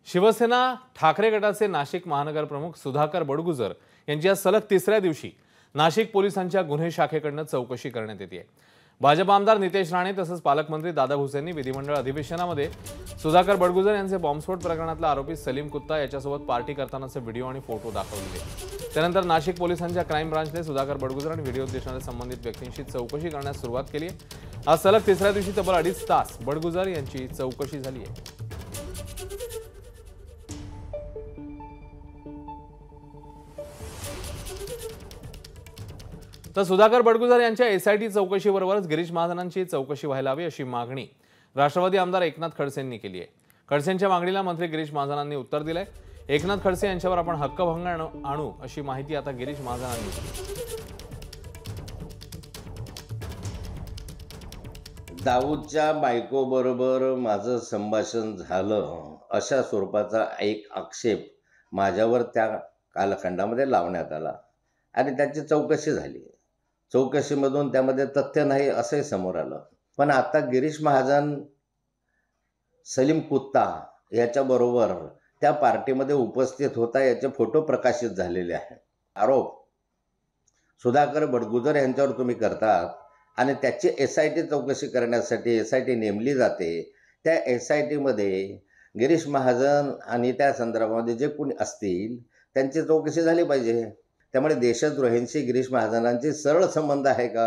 शिवसेना ठाकरे गटाचे नाशिक महानगर प्रमुख सुधाकर बडगुजर यांची आज सलग तिसऱ्या दिवशी नाशिक पोलिसांच्या गुन्हे शाखेकडून चौकशी करण्यात येते। भाजप आमदार नितेश राणे तसंच पालकमंत्री दादा भुसेंनी विधिमंडळ अधिवेशनामध्ये सुधाकर बडगुजर यांचे बॉम्बस्फोट प्रकरणातला आरोपी सलीम कुत्ता याच्यासोबत पार्टी करतानाचे व्हिडिओ आणि फोटो दाखवले। त्यानंतर नाशिक पोलिसांच्या क्राईम ब्रांचने सुधाकर बडगुजर आणि व्हिडिओ देशाने संबंधित व्यक्तींची चौकशी करण्यास सुरुवात केली आहे। आज सलग तिसऱ्या दिवशी तब्बल 2.5 तास बडगुजर यांची चौकशी झाली आहे। तर सुधाकर बडगुजर यांच्या एसआयटी चौकशीबरोबरच गिरीश महाजनांची चौकशी व्हायला हवी अशी मागणी राष्ट्रवादी आमदार एकनाथ खडसेंनी केली आहे। खडसेंच्या मागणीला मंत्री गिरीश महाजनांनी उत्तर दिलंय। एकनाथ खडसे यांच्यावर आपण हक्कभंग आणू अशी माहिती आता गिरीश महाजनांनी दिली। दाऊदच्या बायकोबरोबर माझं संभाषण झालं अशा स्वरूपाचा एक आक्षेप माझ्यावर त्या कालखंडामध्ये लावण्यात आला आणि त्याची चौकशी झाली। चौकशीमधून त्यामध्ये तथ्य नाही असंही समोर आलं। पण आता गिरीश महाजन सलीम कुत्ता याच्याबरोबर त्या पार्टीमध्ये उपस्थित होता याचे फोटो प्रकाशित झालेले आहेत। आरोप सुधाकर बडगुजर यांच्यावर तुम्ही करतात आणि त्याची एसआयटी चौकशी करण्यासाठी एसआयटी नेमली जाते। त्या एसआयटीमध्ये गिरीश महाजन आणि त्या संदर्भामध्ये जे कोणी असतील त्यांची चौकशी झाली पाहिजे। त्यामुळे देशद्रोहींशी गिरीश महाजनांचे सरळ संबंध आहे का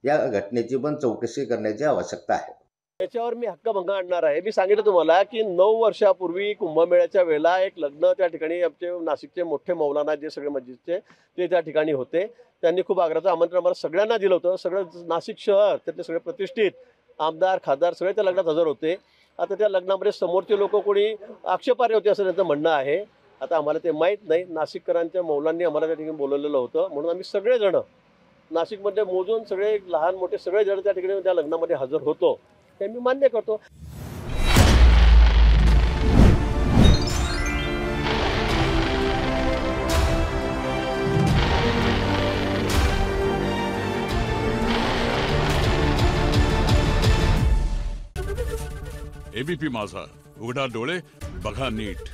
या घटनेची पण चौकशी करण्याची आवश्यकता आहे। याच्यावर मी हक्कभंग आणणार आहे। मी सांगितलं तुम्हाला की 9 वर्षापूर्वी कुंभमेळ्याच्या वेळेला एक लग्न त्या ठिकाणी आमचे नाशिकचे मोठे मौलाना जे सगळे मस्जिदचे ते त्या ठिकाणी होते। त्यांनी खूप आग्रहाचं आमंत्रण आम्हाला सगळ्यांना दिलं होतं। सगळं नाशिक शहर त्यातले सगळे प्रतिष्ठित आमदार खासदार सगळे त्या लग्नात हजर होते। आता त्या लग्नामध्ये समोरचे लोक कोणी आक्षेपार्ह होते असं त्यांचं म्हणणं आहे। आता आम्हाला ते माहीत नाही। नाशिककरांच्या मौलांनी आम्हाला त्या ठिकाणी बोलवलेलं होतं म्हणून आम्ही सगळेजण नाशिकमध्ये मोजून सगळे लहान मोठे सगळेजण त्या ठिकाणी त्या लग्नामध्ये हजर होतो हे मी मान्य करतो। एबीपी माझा, उघडा डोळे बघा नीट।